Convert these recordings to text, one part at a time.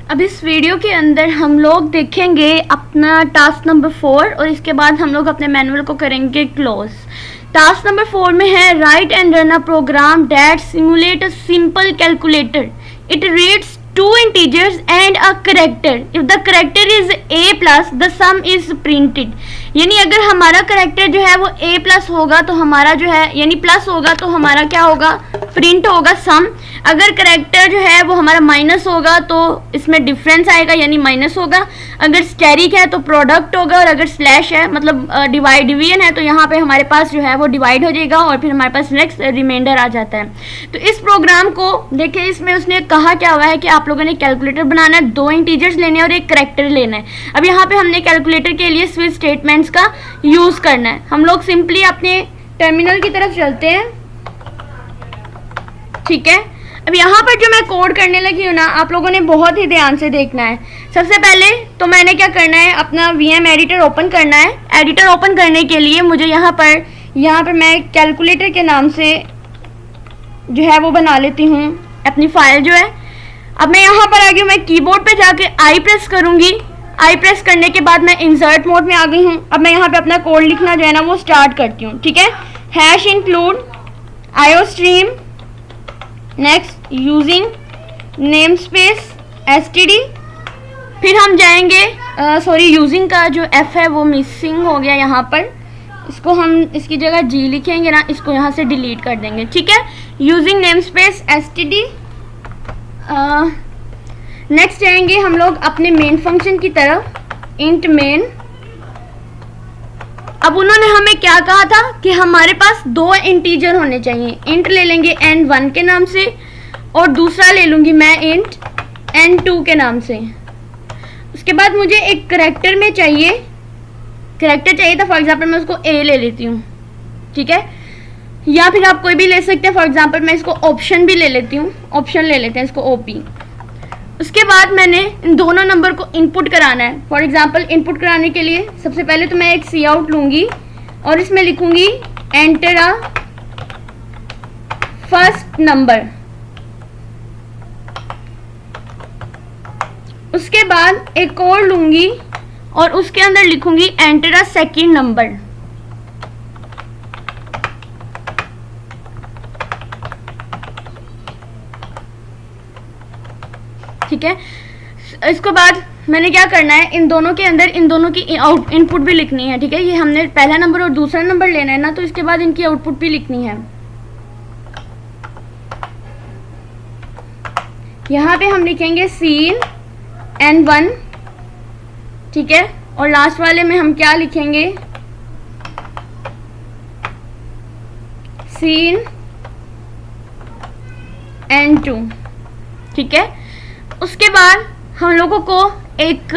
अब इस वीडियो के अंदर हम लोग देखेंगे अपना टास्क नंबर 4 और इसके बाद हम लोग अपने मैनुअल को करेंगे क्लोज। टास्क नंबर 4 में है right and run a program that simulate a simple calculator. It reads two integers and a character. If the character is a plus, the sum is printed. यानी अगर हमारा character जो है वो a plus होगा तो हमारा जो है यानी प्लस होगा तो हमारा क्या होगा, प्रिंट होगा सम। अगर करेक्टर जो है वो हमारा माइनस होगा तो इसमें डिफरेंस आएगा यानी माइनस होगा। अगर स्टेरिक है तो प्रोडक्ट होगा और अगर स्लैश है मतलब डिवीजन है तो यहाँ पे हमारे पास जो है वो डिवाइड हो जाएगा और फिर हमारे पास नेक्स्ट रिमाइंडर आ जाता है। तो इस प्रोग्राम को देखिए, इसमें उसने कहा क्या हुआ है कि आप लोगों ने कैलकुलेटर बनाना है, 2 इंटीजर्स लेने हैं और एक करेक्टर लेना है। अब यहाँ पे हमने कैलकुलेटर के लिए स्विच स्टेटमेंट्स का यूज करना है। हम लोग सिंपली अपने टर्मिनल की तरफ चलते हैं, ठीक है। अब यहाँ पर जो मैं कोड करने लगी हूँ ना, आप लोगों ने बहुत ही ध्यान से देखना है। सबसे पहले तो मैंने क्या करना है, अपना VM एडिटर ओपन करना है। एडिटर ओपन करने के लिए मुझे यहाँ पर मैं कैलकुलेटर के नाम से जो है वो बना लेती हूँ अपनी फाइल जो है। अब मैं यहाँ पर आ गई हूँ, मैं कीबोर्ड पे जाके आई प्रेस करूँगी। आई प्रेस करने के बाद मैं इंसर्ट मोड में आ गई हूँ। अब मैं यहाँ पे अपना कोड लिखना जो है ना वो स्टार्ट करती हूँ, ठीक है। Hash include iostream next using name space STD. फिर हम जाएंगे यूजिंग का जो एफ है वो मिसिंग हो गया यहाँ पर, इसको हम इसकी जगह जी लिखेंगे ना, इसको यहाँ से डिलीट कर देंगे, ठीक है। Using name space STD. Next जाएंगे हम लोग अपने मेन फंक्शन की तरफ, इंट मेन। अब उन्होंने हमें क्या कहा था कि हमारे पास 2 इंटीजर होने चाहिए। इंट ले लेंगे n1 के नाम से और दूसरा ले लूँगी मैं इंट n2 के नाम से। उसके बाद मुझे एक करेक्टर में करेक्टर चाहिए था। फॉर एग्जांपल मैं उसको a ले लेती हूँ, ठीक है, या फिर आप कोई भी ले सकते हैं। फॉर एग्जांपल मैं इसको ऑप्शन भी ले लेती हूँ, ऑप्शन ले लेते हैं इसको OP। उसके बाद मैंने इन दोनों नंबर को इनपुट कराना है। फॉर एग्जांपल इनपुट कराने के लिए सबसे पहले तो मैं एक सी आउट लूँगी और इसमें लिखूँगी एंटर अ फर्स्ट नंबर। उसके बाद एक और लूँगी और उसके अंदर लिखूँगी एंटर अ सेकंड नंबर, ठीक है। इसके बाद मैंने क्या करना है, इन दोनों के अंदर इन दोनों की इनपुट भी लिखनी है, ठीक है। ये हमने पहला नंबर और दूसरा नंबर लेना है ना, तो इसके बाद इनकी आउटपुट भी लिखनी है। यहाँ पे हम लिखेंगे सीन n1, ठीक है, और लास्ट वाले में हम क्या लिखेंगे, सीन n2, ठीक है। उसके बाद हम लोगों को एक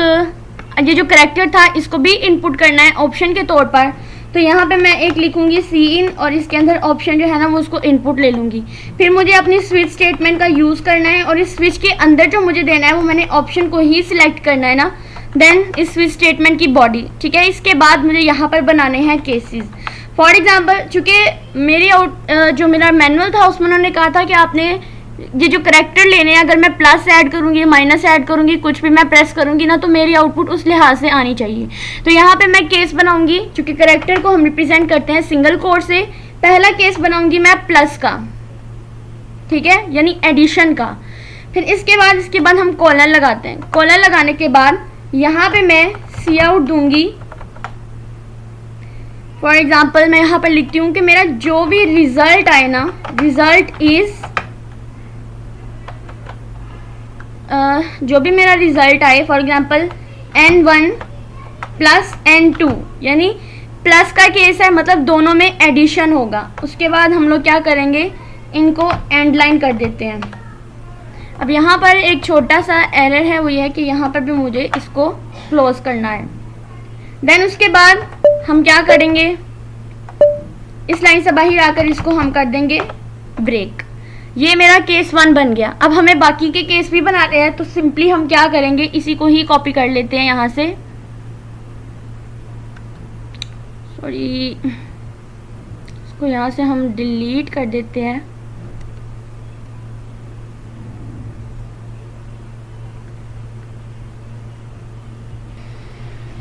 ये जो करेक्टर था इसको भी इनपुट करना है ऑप्शन के तौर पर। तो यहाँ पे मैं एक लिखूँगी सी इन और इसके अंदर ऑप्शन जो है ना वो उसको इनपुट ले लूँगी। फिर मुझे अपनी स्विच स्टेटमेंट का यूज़ करना है और इस स्विच के अंदर जो मुझे देना है वो मैंने ऑप्शन को ही सिलेक्ट करना है ना, देन इस स्विच स्टेटमेंट की बॉडी, ठीक है। इसके बाद मुझे यहाँ पर बनाने हैं केसेस। फॉर एग्जाम्पल चूँकि जो मेरा मैनुअल था उसमें उन्होंने कहा था कि आपने ये जो करेक्टर लेने हैं, अगर मैं प्लस ऐड करूँगी माइनस ऐड करूँगी कुछ भी मैं प्रेस करूँगी ना तो मेरी आउटपुट उस लिहाज से आनी चाहिए। तो यहाँ पे मैं केस बनाऊँगी, चूँकि करेक्टर को हम रिप्रेजेंट करते हैं सिंगल कोड से। पहला केस बनाऊँगी मैं प्लस का, ठीक है, यानी एडिशन का। फिर इसके बाद हम कॉलन लगाते हैं। कॉलन लगाने के बाद यहाँ पे मैं सी आउट दूँगी। फॉर एग्जाम्पल मैं यहाँ पर लिखती हूँ कि मेरा जो भी रिजल्ट आए ना, रिजल्ट इज़ जो भी मेरा रिजल्ट आए, for example n1 plus n2, यानी प्लस का केस है मतलब दोनों में एडिशन होगा। उसके बाद हम लोग क्या करेंगे, इनको एंड लाइन कर देते हैं। अब यहाँ पर एक छोटा सा एरर है, वो ये है कि यहाँ पर भी मुझे इसको क्लोज करना है। देन उसके बाद हम क्या करेंगे, इस लाइन से बाहर आकर इसको हम कर देंगे ब्रेक। ये मेरा केस 1 बन गया। अब हमें बाकी के केस भी बनाने हैं, तो सिंपली हम क्या करेंगे, इसी को ही कॉपी कर लेते हैं यहाँ से। इसको यहाँ से हम डिलीट कर देते हैं।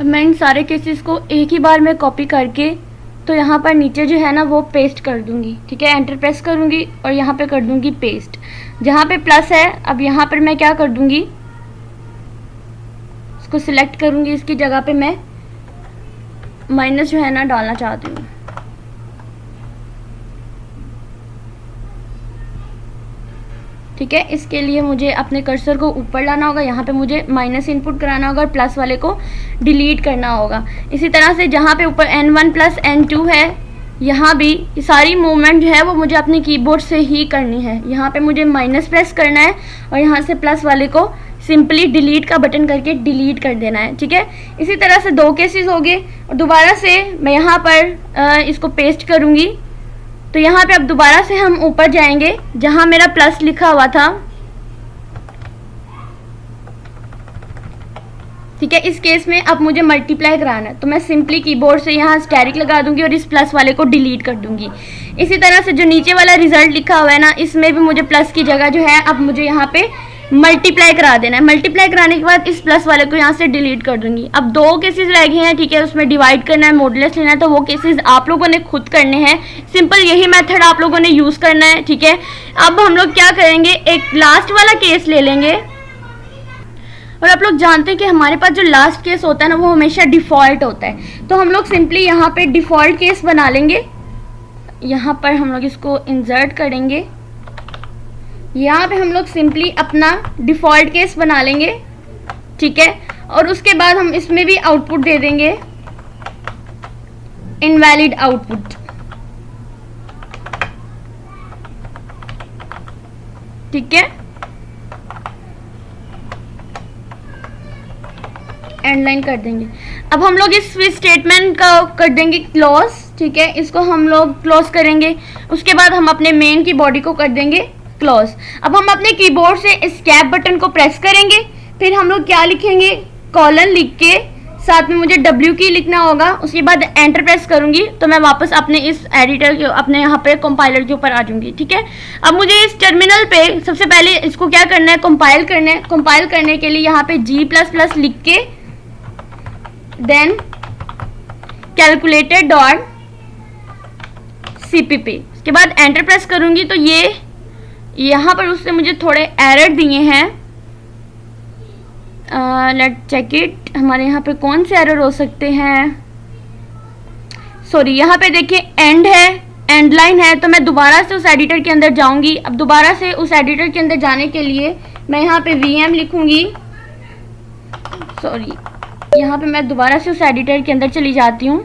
अब मैं इन सारे केसेस को एक ही बार में कॉपी करके तो यहाँ पर नीचे जो है ना वो पेस्ट कर दूँगी, ठीक है। एंटर प्रेस करूँगी और यहाँ पे कर दूँगी पेस्ट। जहाँ पे प्लस है अब यहाँ पर मैं क्या कर दूँगी, इसको सिलेक्ट करूँगी, इसकी जगह पे मैं माइनस जो है ना डालना चाहती हूँ। ठीक है, इसके लिए मुझे अपने कर्सर को ऊपर लाना होगा, यहाँ पे मुझे माइनस इनपुट कराना होगा और प्लस वाले को डिलीट करना होगा। इसी तरह से जहाँ पे ऊपर n1 प्लस n2 है, यहाँ भी ये सारी मूवमेंट जो है वो मुझे अपने कीबोर्ड से ही करनी है। यहाँ पे मुझे माइनस प्रेस करना है और यहाँ से प्लस वाले को सिंपली डिलीट का बटन करके डिलीट कर देना है, ठीक है। इसी तरह से 2 केसेस हो गए और दोबारा से मैं यहाँ पर इसको पेस्ट करूँगी। तो यहाँ पे अब दोबारा से हम ऊपर जाएंगे जहाँ मेरा प्लस लिखा हुआ था, ठीक है। इस केस में अब मुझे मल्टीप्लाई कराना है तो मैं सिंपली कीबोर्ड से यहाँ स्टैरिक लगा दूंगी और इस प्लस वाले को डिलीट कर दूंगी। इसी तरह से जो नीचे वाला रिजल्ट लिखा हुआ है ना, इसमें भी मुझे प्लस की जगह जो है अब मुझे यहाँ पे मल्टीप्लाई करा देना है। मल्टीप्लाई कराने के बाद इस प्लस वाले को यहाँ से डिलीट कर दूंगी। अब 2 केसेस रह गए हैं, ठीक है। उसमें डिवाइड करना है, मॉडुलस लेना है, तो वो केसेस आप लोगों ने खुद करने हैं। सिंपल यही मेथड आप लोगों ने यूज करना है, ठीक है। अब हम लोग क्या करेंगे, एक लास्ट वाला केस ले लेंगे। और आप लोग जानते हैं कि हमारे पास जो लास्ट केस होता है ना वो हमेशा डिफॉल्ट होता है। तो हम लोग सिंपली यहाँ पे डिफॉल्ट केस बना लेंगे। यहाँ पर हम लोग इसको इंसर्ट करेंगे, यहाँ पे हम लोग सिंपली अपना डिफ़ॉल्ट केस बना लेंगे, ठीक है। और उसके बाद हम इसमें भी आउटपुट दे देंगे इनवैलिड आउटपुट, ठीक है। एंड लाइन कर देंगे। अब हम लोग इस स्विच स्टेटमेंट का कर देंगे क्लोज, ठीक है। इसको हम लोग क्लोज करेंगे। उसके बाद हम अपने मेन की बॉडी को कर देंगे क्लोज। अब हम अपने कीबोर्ड से एस्केप बटन को प्रेस करेंगे, फिर हम लोग क्या लिखेंगे, कॉलन लिख के साथ में मुझे W की लिखना होगा। उसके बाद एंटर प्रेस करूंगी तो मैं वापस अपने इस एडिटर के अपने यहाँ पे कंपाइलर के ऊपर आ जाऊंगी, ठीक है। अब मुझे इस टर्मिनल पे सबसे पहले इसको क्या करना है, कंपाइल करना है। कंपाइल करने के लिए यहाँ पे G++ लिख के देन कैलकुलेटर डॉट CPP, उसके बाद एंटर प्रेस करूंगी तो ये यहाँ पर उससे मुझे थोड़े एरर दिए हैं। लेट चेक इट, हमारे यहाँ पे कौन से एरर हो सकते हैं। सॉरी, यहाँ पे देखिए एंड है, एंड लाइन है। तो मैं दोबारा से उस एडिटर के अंदर जाऊंगी। अब दोबारा से उस एडिटर के अंदर जाने के लिए मैं यहाँ पे VM लिखूंगी। सॉरी, यहाँ पे मैं दोबारा से उस एडिटर के अंदर चली जाती हूँ,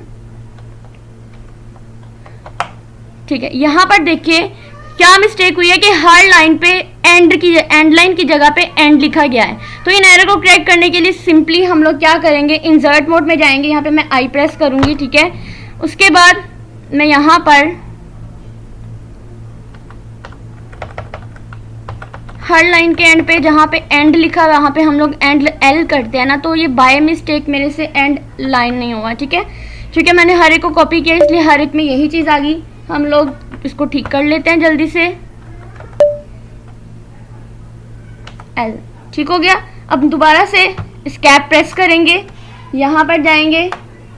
ठीक है। यहाँ पर देखिए क्या मिस्टेक हुई है कि हर लाइन पे एंड लाइन की जगह पे एंड लिखा गया है। तो इन एरर को करेक्ट करने के लिए सिंपली हम लोग क्या करेंगे, इंसर्ट मोड में जाएंगे। यहाँ पे मैं I प्रेस करूंगी, ठीक है। उसके बाद मैं यहाँ पर हर लाइन के एंड पे जहाँ पे एंड लिखा है वहाँ पे हम लोग एंड L करते हैं ना, तो ये बाय मिस्टेक मेरे से एंड लाइन नहीं हुआ, ठीक है। क्योंकि मैंने हर एक को कॉपी किया इसलिए हर एक में यही चीज़ आ गई। हम लोग इसको ठीक कर लेते हैं जल्दी से। L ठीक हो गया। अब दोबारा से एस्केप प्रेस करेंगे, यहाँ पर जाएंगे,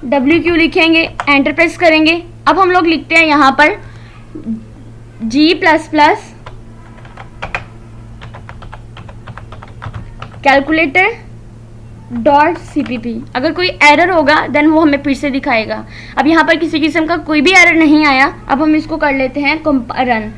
WQ लिखेंगे, एंटर प्रेस करेंगे। अब हम लोग लिखते हैं यहाँ पर G++ कैलकुलेटर डॉट CPP। अगर कोई एरर होगा देन वो हमें फिर से दिखाएगा। अब यहाँ पर किसी किस्म का कोई भी एरर नहीं आया। अब हम इसको कर लेते हैं रन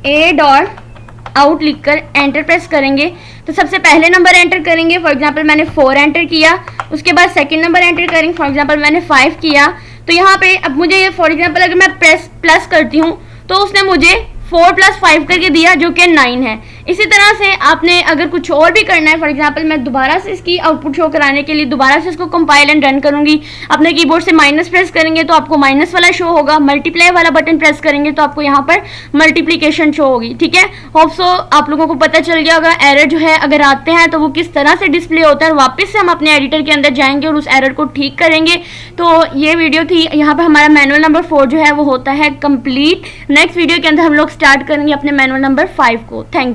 ./a.out लिखकर एंटर प्रेस करेंगे तो सबसे पहले नंबर एंटर करेंगे। फॉर एग्जांपल मैंने 4 एंटर किया, उसके बाद सेकंड नंबर एंटर करेंगे। फॉर एग्जांपल मैंने 5 किया। तो यहाँ पे अब मुझे फॉर एग्जांपल अगर मैं प्लस करती हूँ तो उसने मुझे 4 + 5 करके दिया जो कि 9 है। इसी तरह से आपने अगर कुछ और भी करना है, फॉर एग्जांपल मैं दोबारा से इसकी आउटपुट शो कराने के लिए दोबारा से इसको कंपाइल एंड रन करूंगी। अपने कीबोर्ड से माइनस प्रेस करेंगे तो आपको माइनस वाला शो होगा, मल्टीप्लाई वाला बटन प्रेस करेंगे तो आपको यहाँ पर मल्टीप्लीकेशन शो होगी, ठीक है। होप सो आप लोगों को पता चल गया होगा एरर जो है अगर आते हैं तो वो किस तरह से डिस्प्ले होता है। वापस से हम अपने एडिटर के अंदर जाएंगे और उस एरर को ठीक करेंगे। तो ये वीडियो थी, यहाँ पर हमारा मैनुअल नंबर 4 जो है वो होता है कंप्लीट। नेक्स्ट वीडियो के अंदर हम लोग स्टार्ट करेंगे अपने मैनुअल नंबर 5 को। Thank you.